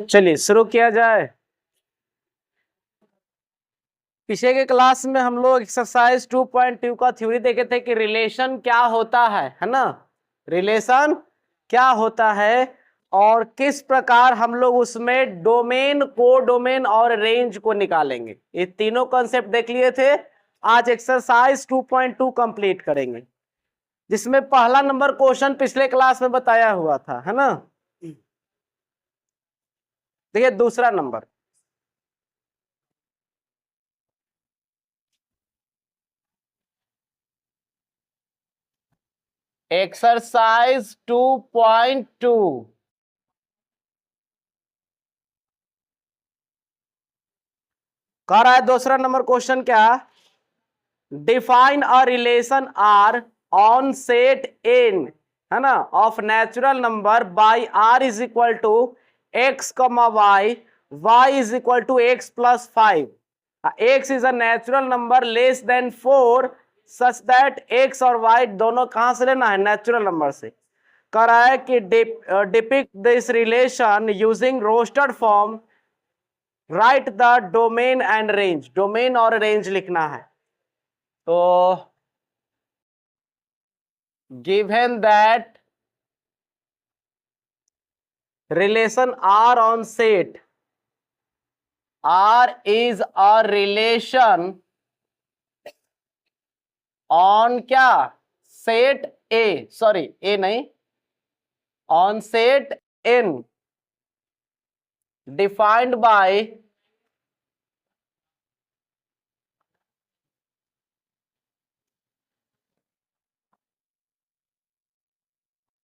चलिए शुरू किया जाए। पीछे के क्लास में हम लोग एक्सरसाइज 2.2 का थ्योरी देखे थे कि रिलेशन क्या होता है ना, रिलेशन क्या होता है और किस प्रकार हम लोग उसमें डोमेन, कोडोमेन और रेंज को निकालेंगे। ये तीनों कॉन्सेप्ट देख लिए थे। आज एक्सरसाइज 2.2 कंप्लीट करेंगे, जिसमें पहला नंबर क्वेश्चन पिछले क्लास में बताया हुआ था, है ना। देखिए दूसरा नंबर, एक्सरसाइज 2.2 कह रहा है। दूसरा नंबर क्वेश्चन क्या, define a relation R on set in, है ना, of natural number by R is equal to X comma Y, Y is equal to X plus 5, X is a natural number less than 4 such that X और Y दोनों कहां से लेना है, natural number से। कह रहा है कि depict this relation using roster form, right the domain and range. Domain और रेंज लिखना है। तो given that relation R on set, R is a relation on क्या, सेट ए, सॉरी ए नहीं, on set N defined by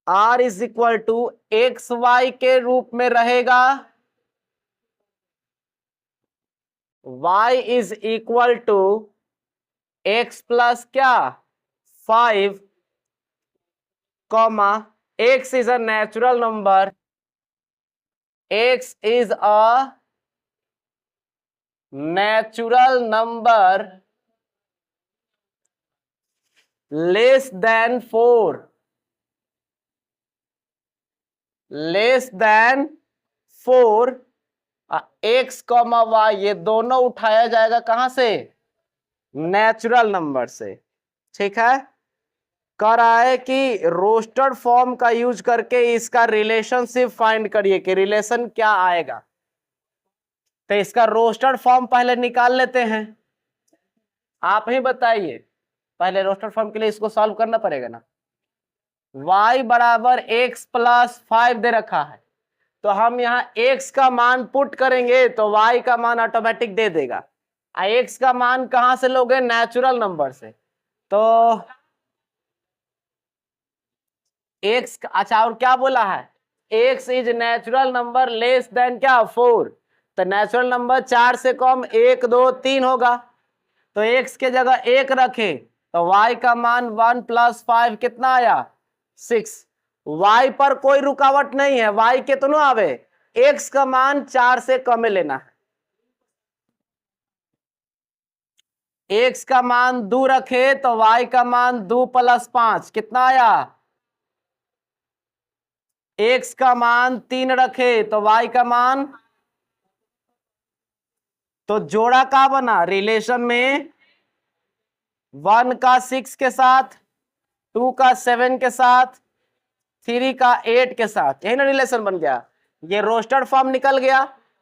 R is equal to X Y के रूप में रहेगा, y is equal to X plus क्या 5, comma x is a natural number, x is a natural number less than 4, less than 4, X comma Y ये दोनों उठाया जाएगा कहां से, नेचुरल नंबर से। ठीक है। कह रहा है कि रोस्टेड फॉर्म का यूज करके इसका रिलेशनशिप फाइंड करिए कि रिलेशन क्या आएगा। तो इसका रोस्टेड फॉर्म पहले निकाल लेते हैं, आप ही बताइए। पहले रोस्टेड फॉर्म के लिए इसको सॉल्व करना पड़ेगा ना। y बराबर x प्लस 5 दे रखा है, तो हम यहाँ x का मान पुट करेंगे तो y का मान ऑटोमेटिक दे देगा। x का मान कहां से लोगे, नेचुरल नंबर से। तो x, अच्छा और क्या बोला है, x is natural number less then क्या 4, तो नेचुरल नंबर 4 से कम 1 2 3 होगा, तो x के जगह 1 रखे तो y का मान 1 प्लस 5 कितना आया 6। y पर कोई रुकावट नहीं है, y कितना आवे, x का मान 4 से कम लेना है। x का मान 2 रखे तो y का मान 2 प्लस 5 कितना आया, x का मान 3 रखे तो y का मान, तो जोड़ा का बना रिलेशन में 1 का 6 के साथ, 2 का 7 के साथ, 3 का 8 के साथ, यही ना रिलेशन बन गया। ये रोस्टेड फॉर्म निकल गया।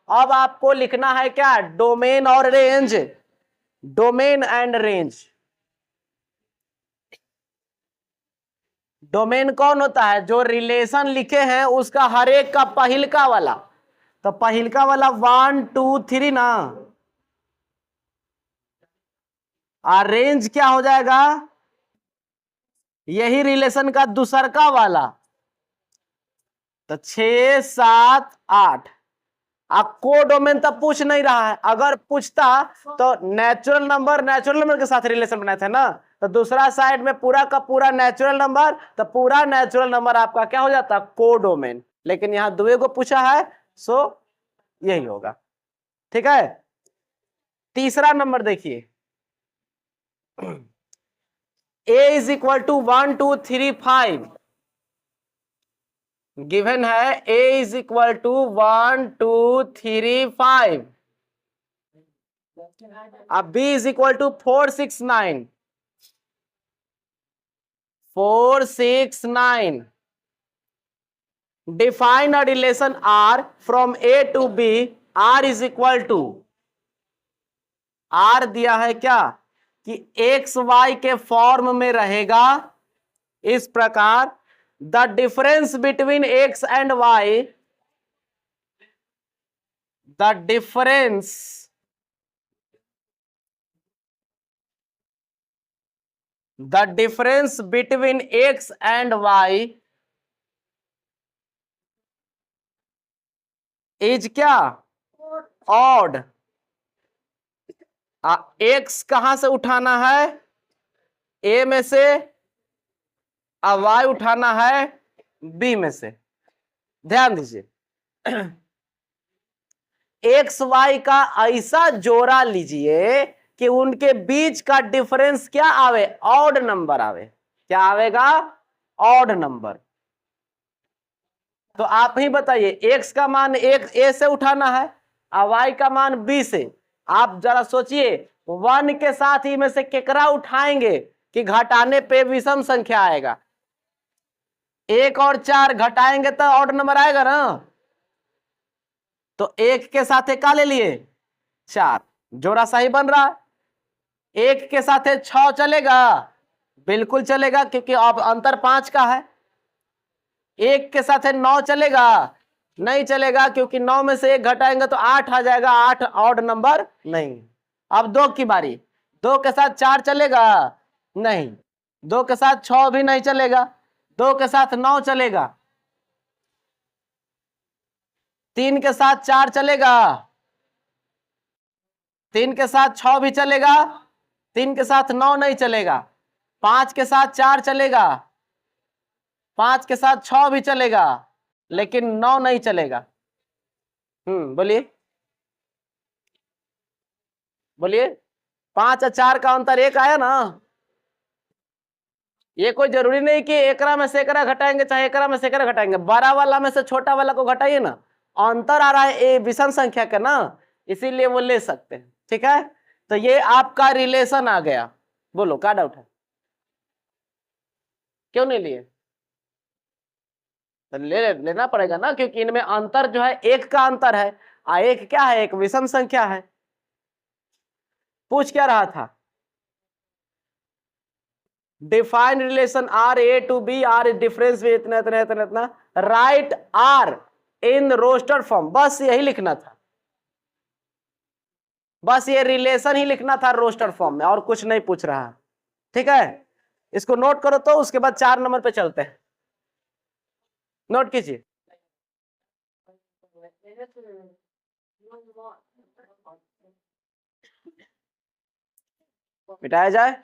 अब आपको लिखना है क्या, डोमेन और range, domain and range. Domain कौन होता है, जो रिलेशन लिखे हैं उसका हर एक का पहिलका वाला, तो पहिलका वाला 1 2 3 ना, और रेंज क्या हो जाएगा, यही रिलेशन का दूसरका वाला, तो 6 7 8। अब कोडोमेन तब पूछ नहीं रहा है, अगर पूछता तो नेचुरल नंबर के साथ रिलेशन बनाए थे ना, तो दूसरा साइड में पूरा का पूरा नेचुरल नंबर, तो पूरा नेचुरल नंबर आपका क्या हो जाता, कोडोमेन। लेकिन यहां दुए को पूछा है, सो यही होगा। ठीक है। तीसरा नंबर देखिए, a is equal to 1 2 3 5, given है a इज इक्वल टू 1 2 3 5, अब b is equal to 4 6 9 4 6 9। Define a relation r from a to b, r is equal to, r दिया है क्या कि x y के फॉर्म में रहेगा इस प्रकार, the difference between x and y, the difference between x and y is क्या, ऑड। x कहां से उठाना है, a में से, अब y उठाना है b में से। ध्यान दीजिए, एक्स वाई का ऐसा जोड़ा लीजिए कि उनके बीच का डिफरेंस क्या आवे, ऑड नंबर आवे। क्या आवेगा, ऑड नंबर। तो आप ही बताइए, एक्स का मान एक ए से उठाना है और वाई का मान बी से। आप जरा सोचिए, वन के साथ ही में से केकरा उठाएंगे कि घटाने पे विषम संख्या आएगा। एक और चार घटाएंगे तो ऑड नंबर आएगा ना। तो एक के साथ का ले लिए, चार, जोड़ा सही बन रहा है। एक के साथ 6 चलेगा, बिल्कुल चलेगा क्योंकि अब अंतर 5 का है। एक के साथ 9 चलेगा, नहीं चलेगा क्योंकि 9 में से एक घटाएंगे तो 8 आ जाएगा, 8 ऑड नंबर नहीं। अब 2 की बारी, 2 के साथ 4 चलेगा, नहीं। 2 के साथ 6 भी नहीं चलेगा, 2 के साथ 9 चलेगा। 3 के साथ 4 चलेगा, 3 के साथ 6 भी चलेगा, 3 के साथ 9 नहीं चलेगा। 5 के साथ 4 चलेगा, 5 के साथ 6 भी चलेगा, लेकिन 9 नहीं चलेगा। बोलिए बोलिए, 5 और 4 का अंतर 1 आया ना। ये कोई जरूरी नहीं कि एकरा में से एकरा घटाएंगे चाहे एकरा में से एकरा घटाएंगे, बड़ा वाला में से छोटा वाला को घटाइए ना, अंतर आ रहा है ए विषम संख्या का ना, इसीलिए वो ले सकते हैं। ठीक है, तो ये आपका रिलेशन आ गया। बोलो क्या डाउट है, क्यों नहीं लिए? तो लेना पड़ेगा ना, क्योंकि इनमें अंतर जो है एक का अंतर है, एक क्या है, एक विषम संख्या है। पूछ क्या रहा था, define relation R A to B, R difference में इतना इतना इतना इतना, right R in roster form, बस यही लिखना था। बस ये रिलेशन ही लिखना था रोस्टर फॉर्म में, और कुछ नहीं पूछ रहा। ठीक है, इसको नोट करो, तो उसके बाद 4 नंबर पे चलते हैं। नोट कीजिए, मिटाया जाए।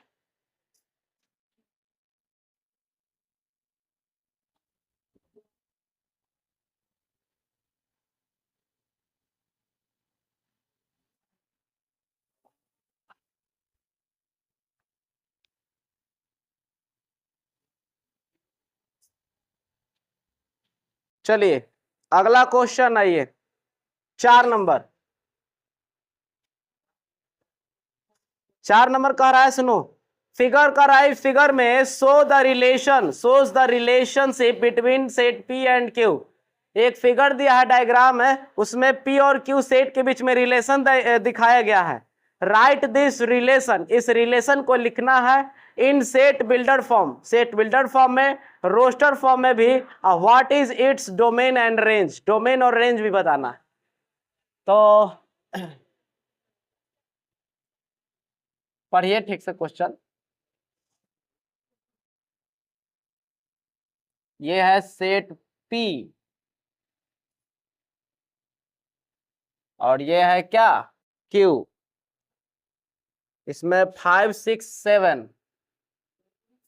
चलिए अगला क्वेश्चन आइए, 4 नंबर। 4 नंबर कह रहा है, सुनो, फिगर कर रहा है, फिगर में shows the relationship between set P and Q. एक फिगर दिया है, डायग्राम है, उसमें पी और क्यू सेट के बीच में रिलेशन दिखाया गया है। राइट दिस रिलेशन, इस रिलेशन को लिखना है इन set builder form, set builder form में, रोस्टर फॉर्म में भी। What is its domain and range, domain और रेंज भी बताना है। तो पढ़िए ठीक से क्वेश्चन। ये है सेट P और ये है क्या, Q। इसमें 5 6 7,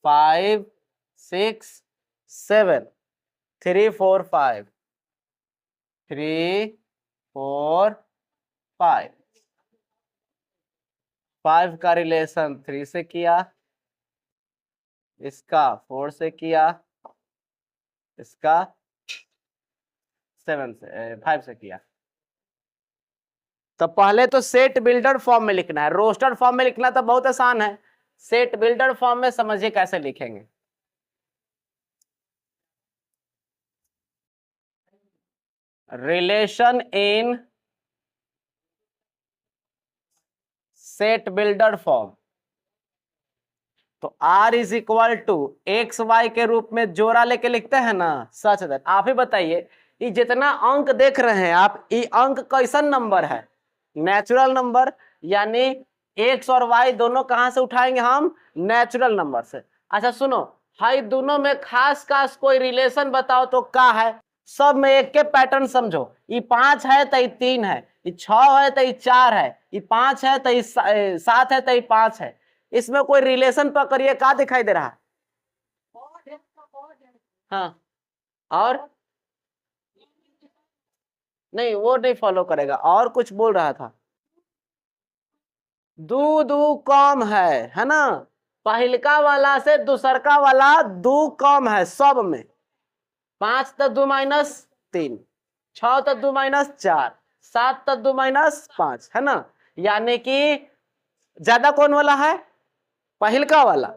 5 6 7, 3 4 5, 3 4 5, 5 का रिलेशन 3 से किया, इसका 4 से किया, इसका 7 से 5 से किया। तो पहले तो सेट बिल्डर फॉर्म में लिखना है, रोस्टर फॉर्म में लिखना तो बहुत आसान है, सेट बिल्डर फॉर्म में समझिए कैसे लिखेंगे। Relation in set builder form, तो R is equal to X Y के रूप में जोड़ा लेके लिखते हैं ना, सच दैट। आप ही बताइए ये जितना अंक देख रहे हैं आप, ये अंक कैसन नंबर है, नेचुरल नंबर, यानी एक्स और वाई दोनों कहां से उठाएंगे हम, नेचुरल नंबर से। अच्छा सुनो, हाई दोनों में खास खास कोई रिलेशन बताओ तो क्या है, सब में एक के पैटर्न समझो, ये 5 है तो ये 3 है, ये 6 है तो ये 4 है, ये 5 है तो ये 7 है तो ये 5 है, इसमें कोई रिलेशन पकड़िए, क्या दिखाई दे रहा है, हाँ, और नहीं वो नहीं फॉलो करेगा, और कुछ बोल रहा था, दू दू कम है ना, पहिलका वाला से दूसरका वाला दू कम है सब में, 5 तो 2 माइनस 3, 6 तो 2 माइनस 4, 7 तो 2 माइनस 5, है ना, यानी कि ज्यादा कौन वाला है, पहिलका वाला,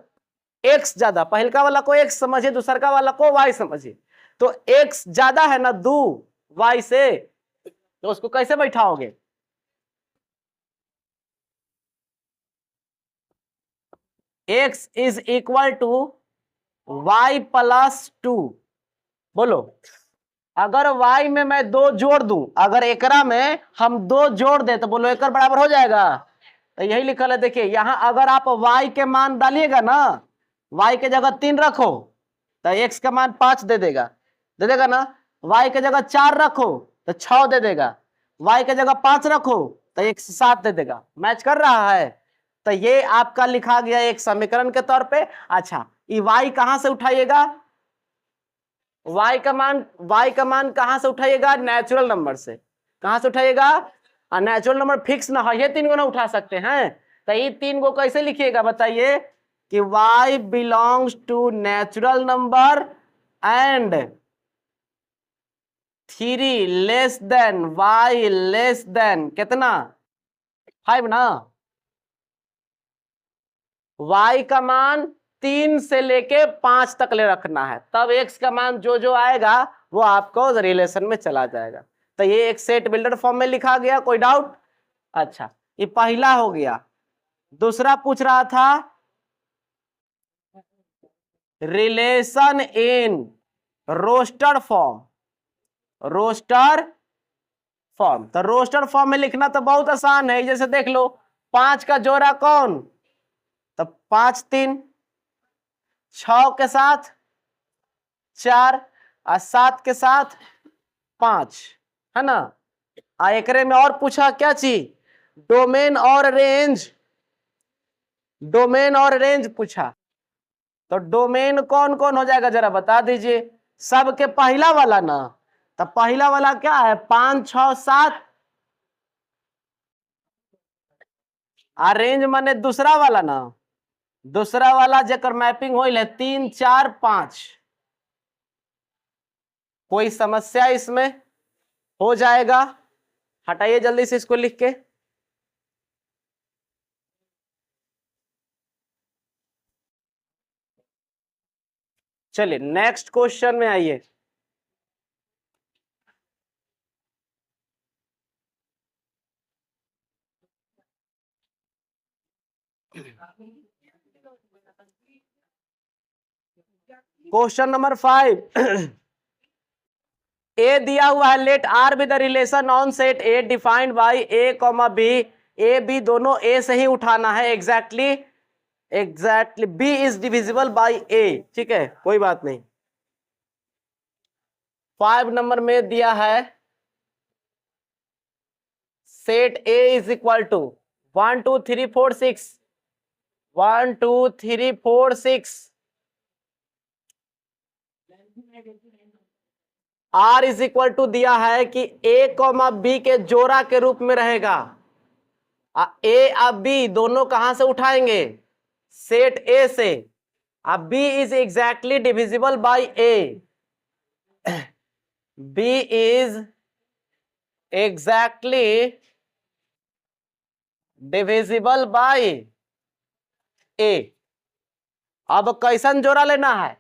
एक्स ज्यादा, पहिलका वाला को एक्स समझिए, दूसरका वाला को वाई समझिए, तो एक्स ज्यादा है ना 2 वाई से, तो उसको कैसे बैठाओगे, X is equal to Y plus 2, बोलो, अगर y में मैं 2 जोड़ दूं, अगर एकरा में हम 2 जोड़ दे तो बोलो एकर बराबर हो जाएगा, तो यही लिखल है, देखिए यहां अगर आप y के मान डालिएगा ना, y के जगह 3 रखो तो x का मान 5 दे देगा ना, y के जगह 4 रखो तो 6 दे देगा, y के जगह 5 रखो तो 7 दे देगा, मैच कर रहा है, तो ये आपका लिखा गया एक समीकरण के तौर पे। अच्छा ये y कहां से उठाइएगा, y का मान कहां से उठाइएगा, नेचुरल नंबर से, कहां से उठाइएगा, नेचुरल नंबर फिक्स ना है, ये 3 गो ना उठा सकते हैं, तो ये 3 गो कैसे लिखिएगा बताइए, कि y belongs to natural number and 3 less than y less than कितना 5 ना, y का मान 3 से लेके 5 तक ले रखना है, तब x का मान जो जो आएगा वो आपको रिलेशन में चला जाएगा, तो ये एक सेट बिल्डर फॉर्म में लिखा गया, कोई डाउट। अच्छा ये पहला हो गया, दूसरा पूछ रहा था रिलेशन इन रोस्टर फॉर्म, तो रोस्टर फॉर्म में लिखना तो बहुत आसान है, जैसे देख लो 5 का जोड़ा कौन, तो 5 3, 6 के साथ 4 और 7 के साथ 5, है ना, एकरे में और पूछा क्या चीज, डोमेन और रेंज पूछा, तो डोमेन कौन कौन हो जाएगा जरा बता दीजिए, सबके पहला वाला ना, तो पहला वाला क्या है 5 6 7, और रेंज माने दूसरा वाला ना, दूसरा वाला जेकर मैपिंग होइल है 3 4 5, कोई समस्या इसमें, हो जाएगा, हटाइए जल्दी से इसको लिख के, चलिए नेक्स्ट क्वेश्चन में आइए। क्वेश्चन नंबर 5 ए दिया हुआ है, let R be the relation on set A defined by A comma B, A B दोनों ए से ही उठाना है, exactly B is divisible by A, ठीक है कोई बात नहीं। 5 नंबर में दिया है set A is equal to 1 2 3 4 6, 1 2 3 4 6, are is equal to दिया है कि ए कॉमा बी के जोड़ा के रूप में रहेगा, ए और बी दोनों कहां से उठाएंगे, सेट ए से, अब B is exactly divisible by A, B is exactly divisible by A। अब कैसन जोड़ा लेना है,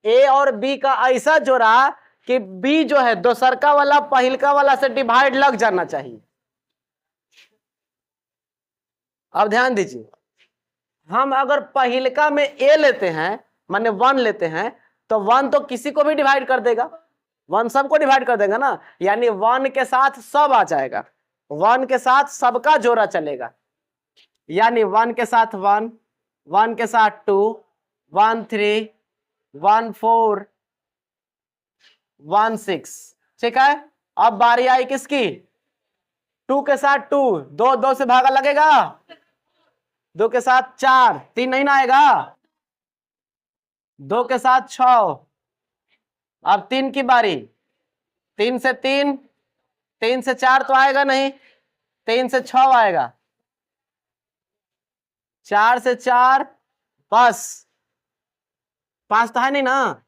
ए और बी का ऐसा जोड़ा कि बी जो है दोसरका वाला पहिलका वाला से डिवाइड लग जाना चाहिए। अब ध्यान दीजिए, हम अगर पहिलका में ए लेते हैं माने 1 लेते हैं तो 1 तो किसी को भी डिवाइड कर देगा, 1 सबको डिवाइड कर देगा ना, यानी 1 के साथ सब आ जाएगा, 1 के साथ सबका जोड़ा चलेगा, यानी 1 के साथ 1, 1 के साथ 2, 1 3, 1 4, 1 6। ठीक है, अब बारी आई किसकी, 2 के साथ 2, 2 2 से भागा लगेगा, 2 के साथ 4, 3 नहीं ना आएगा, 2 के साथ 6, अब 3 की बारी, 3 से 3, 3 से 4 तो आएगा नहीं, 3 से 6 आएगा, 4 से 4 बस 5 तो है नहीं ना,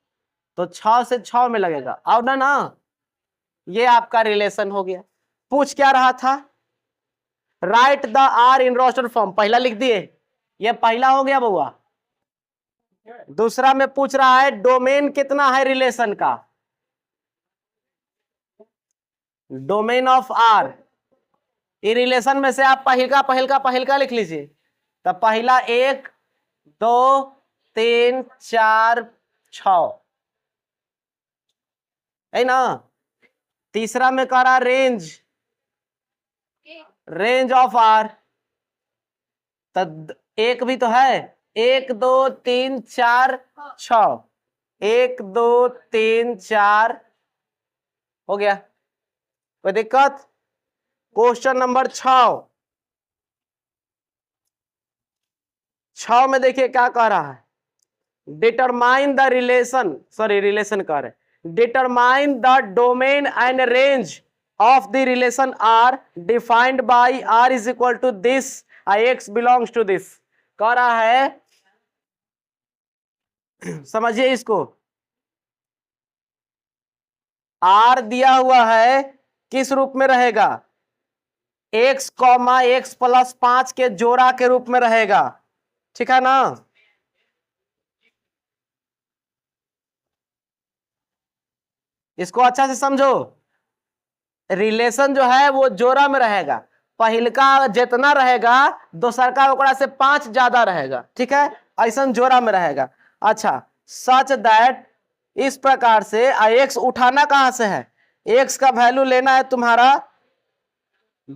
तो 6 से 6 में लगेगा, और ना ये आपका रिलेशन हो गया। पूछ क्या रहा था, right the R in roster form, पहला लिख दिए, ये पहला हो गया बउआ। दूसरा में पूछ रहा है डोमेन कितना है रिलेशन का, डोमेन ऑफ आर, ये रिलेशन में से आप पहिलका पहिलका पहिलका लिख लीजिए, तो पहला 1 2 3 4 6 है ना। तीसरा में कह रहा रेंज, रेंज ऑफ आर, तो एक भी तो है, 1 2 3 4 6, 1 2 3 4 हो गया, कोई दिक्कत। क्वेश्चन नंबर 6 में देखिए क्या कह रहा है, determine the relation, sorry relation कह रहे, determine the domain and range of the relation R defined by R is equal to this, X belongs to this, कह रहा है समझिए इसको, आर दिया हुआ है किस रूप में रहेगा, x कॉमा x प्लस 5 के जोड़ा के रूप में रहेगा, ठीक है ना। इसको अच्छा से समझो, रिलेशन जो है वो जोड़ा में रहेगा, पहिलका जितना रहेगा दोसर का ओकरा से 5 ज्यादा रहेगा, ठीक है, ऐसा जोड़ा में रहेगा। अच्छा, सच दैट, इस प्रकार से x उठाना कहां से है, x का वैल्यू लेना है तुम्हारा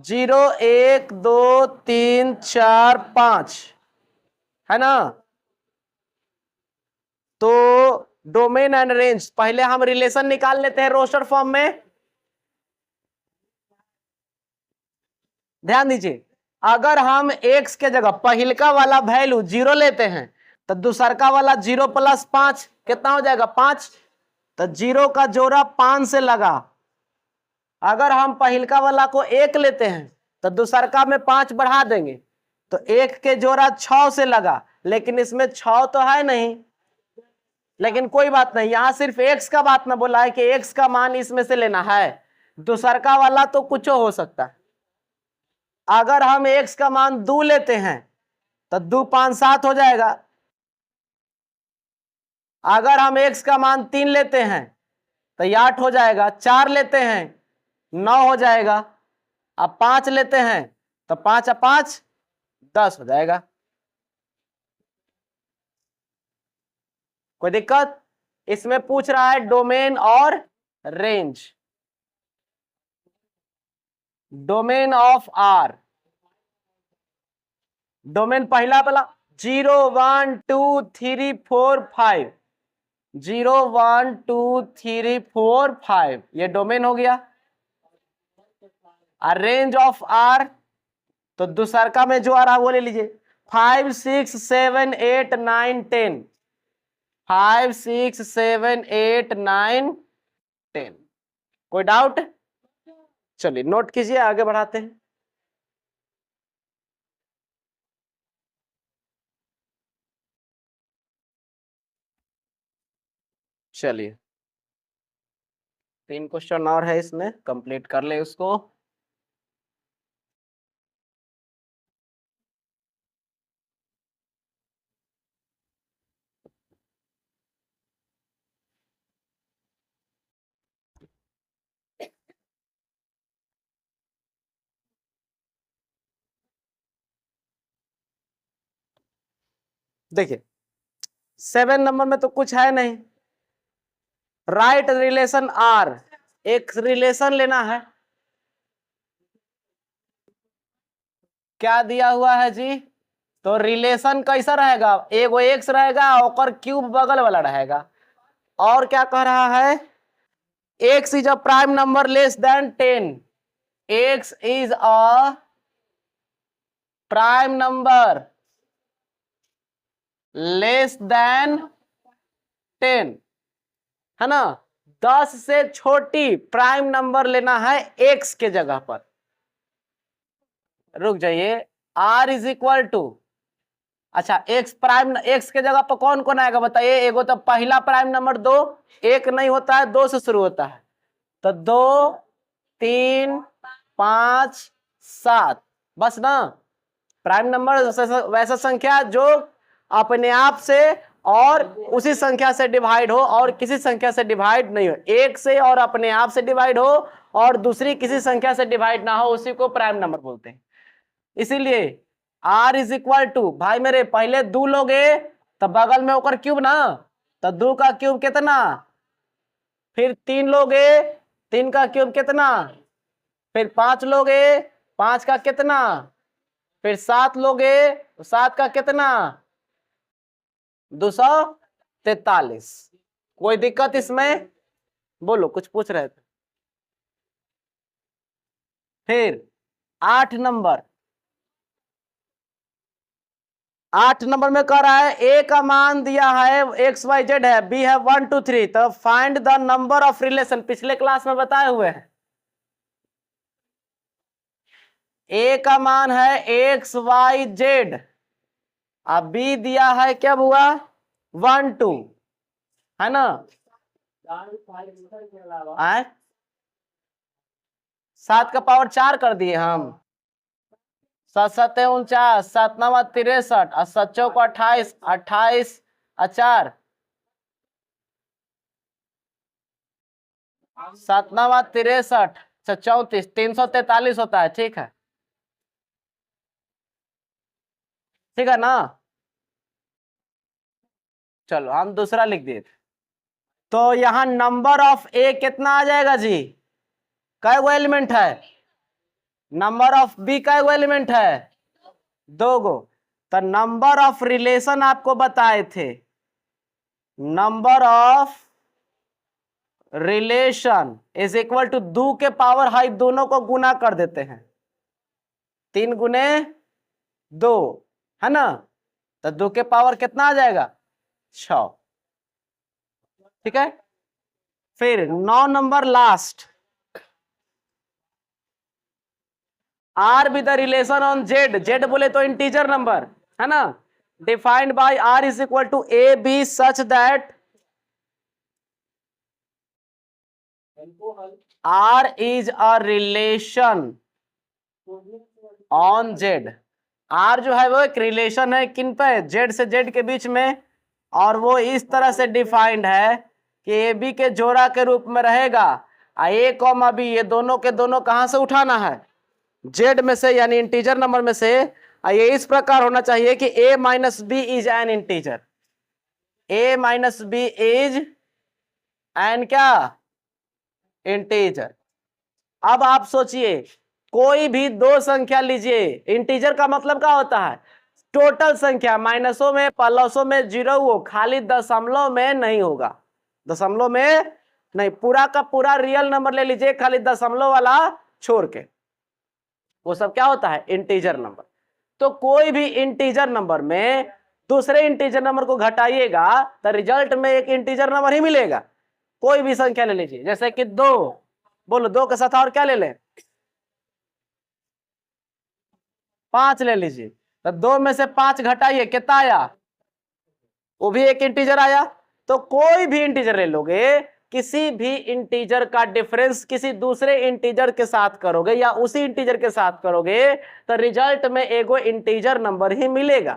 0 1 2 3 4 5 है ना। तो डोमेन एंड रेंज, पहले हम रिलेशन निकाल लेते हैं रोस्टर फॉर्म में, ध्यान दीजिए, अगर हम x के जगह पहिलका वाला वैल्यू 0 लेते हैं तो दूसरका वाला 0 प्लस 5 कितना हो जाएगा 5, तो 0 का जोड़ा 5 से लगा। अगर हम पहिलका वाला को 1 लेते हैं तो दूसरका में 5 बढ़ा देंगे, तो 1 के जोड़ा 6 से लगा, लेकिन इसमें 6 तो है नहीं, लेकिन कोई बात नहीं, यहां सिर्फ x का बात ना बोला है कि x का मान इसमें से लेना है, दूसरका वाला तो कुछ हो सकता है। अगर हम x का मान 2 लेते हैं तो 2 5 7 हो जाएगा, अगर हम x का मान 3 लेते हैं तो ये 8 हो जाएगा, 4 लेते हैं 9 हो जाएगा, अब 5 लेते हैं तो 5 और 5 10 हो जाएगा। कोई दिक्कत, इसमें पूछ रहा है डोमेन और range, domain of R, domain पहला 0 1 2 3 4 5, 0 1 2 3 4 5 ये डोमेन हो गया। और रेंज ऑफ आर, तो दूसरका में जो आ रहा वो ले लीजिए, 5 6 7 8 9 10, 5 6 7 8 9 10। कोई डाउट, चलिए नोट कीजिए, आगे बढ़ाते हैं। चलिए 3 क्वेश्चन और है इसमें, कंप्लीट कर ले उसको। देखिए 7 नंबर में तो कुछ है नहीं। राइट रिलेशन आर, एक रिलेशन लेना है। क्या दिया हुआ है जी? तो रिलेशन कैसा रहेगा? एगो एक्स रहेगा और क्यूब बगल वाला रहेगा। और क्या कह रहा है? X is a prime number less then 10। X is a prime number less then 10, है ना। 10 से छोटी प्राइम नंबर लेना है एक्स के जगह पर। रुक जाइए, आर इज इक्वल टू, अच्छा एक्स प्राइम, एक्स के जगह पर कौन कौन आएगा बताइए? एगो तो पहला प्राइम नंबर 2, एक नहीं होता है, 2 से शुरू होता है। तो 2, 3, 5, 7, बस ना। प्राइम नंबर वैसा संख्या जो अपने आप से और उसी संख्या से डिवाइड हो और किसी संख्या से डिवाइड नहीं हो। एक से और अपने आप से डिवाइड हो और दूसरी किसी संख्या से डिवाइड ना हो, उसी को प्राइम नंबर बोलते हैं। इसीलिए आर इज इक्वल टू, भाई मेरे पहले 2 लोगे तो बगल में होकर क्यूब ना, तो 2 का क्यूब कितना, फिर 3 लोगे 3 का क्यूब कितना, फिर 5 लोगे 5 का कितना, फिर 7 लोगे 7 का कितना, 243। कोई दिक्कत इसमें? बोलो, कुछ पूछ रहे थे। फिर 8 नंबर, 8 नंबर में कह रहा है ए का मान दिया है एक्स वाई जेड है, बी है 1 2 3, तो find the number of relation. पिछले क्लास में बताए हुए हैं। ए का मान है एक्स वाई जेड, अब बी दिया है क्या हुआ 1 2, है ना। 7 का पावर 4 कर दिए हम। 7 7 49, 7 9 63 और 7 चौक 28, 28 4, 7 9 63, 34, 343 होता है। ठीक है, ठीक है ना। चलो हम दूसरा लिख दिए थे। तो यहां नंबर ऑफ ए कितना आ जाएगा जी? कै गो एलिमेंट है? नंबर ऑफ बी कै गो एलिमेंट है? 2 गो। तो नंबर ऑफ रिलेशन आपको बताए थे, number of relation is equal to 2 के पावर हाई, दोनों को गुना कर देते हैं, 3 गुने 2, है ना। तो 2 के पावर कितना आ जाएगा 6। ठीक है। फिर 9 number last, R with the relation on Z, Z बोले तो इंटीजर नंबर, है ना। Defined by R is equal to A B such that R is a relation on Z. R जो है वो एक रिलेशन है किन पे? जेड से जेड के बीच में, और वो इस तरह से डिफाइंड है कि ए बी के जोड़ा के रूप में रहेगा। ए कॉमा बी ये दोनों के दोनों कहां से उठाना है? जेड में से, यानी इंटीजर नंबर में से। ये इस प्रकार होना चाहिए कि a minus B is an integer, a minus B is an क्या? इंटीजर। अब आप सोचिए, कोई भी 2 संख्या लीजिए, इंटीजर का मतलब क्या होता है? टोटल संख्या, माइनसों में प्लसों में जीरो हो, खाली दशमलव में नहीं होगा। दशमलव में नहीं, पूरा का पूरा रियल नंबर ले लीजिए, खाली दशमलव वाला छोड़ के, वो सब क्या होता है? Integer number. तो कोई भी इंटीजर नंबर में दूसरे इंटीजर नंबर को घटाइएगा तो रिजल्ट में एक इंटीजर नंबर ही मिलेगा। कोई भी संख्या ले लीजिए, जैसे कि 2, बोलो 2 के साथ और क्या ले लें? 5 ले लीजिए। तो 2 में से 5 घटाइए, कितना आया? वो भी एक इंटीजर आया। तो कोई भी इंटीजर ले लोगे किसी भी इंटीजर का डिफरेंस किसी दूसरे इंटीजर के साथ करोगे या उसी इंटीजर के साथ करोगे तो रिजल्ट में एगो इंटीजर नंबर ही मिलेगा,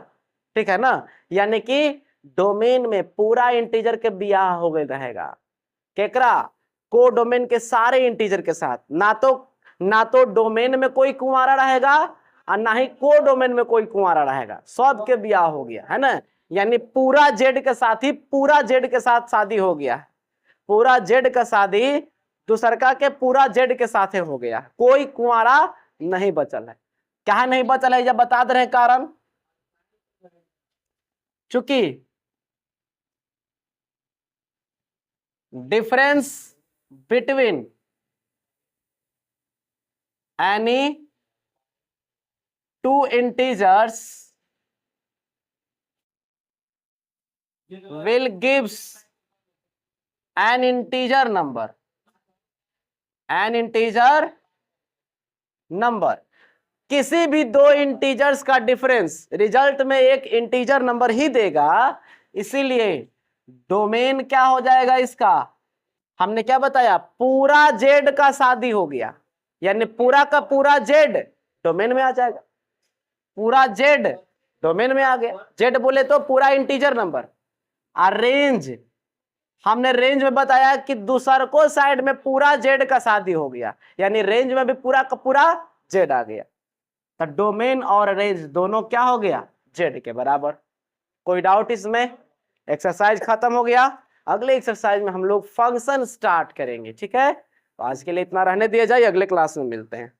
ठीक है ना। यानी कि डोमेन में पूरा इंटीजर के बियाह हो गए रहेगा, केकरा को डोमेन के सारे इंटीजर के साथ, ना तो डोमेन में कोई कुंवारा रहेगा और ना ही को डोमेन में कोई कुंवारा रहेगा, सब के बियाह हो गया है ना। यानी पूरा जेड के साथ ही पूरा जेड के साथ शादी हो गया, पूरा जेड का शादी दूसरका के पूरा जेड के साथ हो गया, कोई कुंवारा नहीं बचल है। क्या नहीं बचल है, जब बता दे रहे हैं कारण, चूंकि difference between any two integers will gives an integer number, an integer number। किसी भी दो इंटीजर्स का डिफरेंस रिजल्ट में एक इंटीजर नंबर ही देगा, इसीलिए डोमेन क्या हो जाएगा इसका, हमने क्या बताया, पूरा जेड का शादी हो गया, यानी पूरा का पूरा जेड डोमेन में आ जाएगा, पूरा जेड डोमेन में आ गया। जेड बोले तो पूरा इंटीजर नंबर। और रेंज, हमने रेंज में बताया कि दूसर को साइड में पूरा जेड का शादी हो गया, यानी रेंज में भी पूरा का पूरा जेड आ गया, तो डोमेन और रेंज दोनों क्या हो गया, जेड के बराबर। कोई डाउट इसमें? एक्सरसाइज खत्म हो गया। अगले एक्सरसाइज में हम लोग फंक्शन स्टार्ट करेंगे, ठीक है। तो आज के लिए इतना रहने दिया जाए, अगले क्लास में मिलते हैं।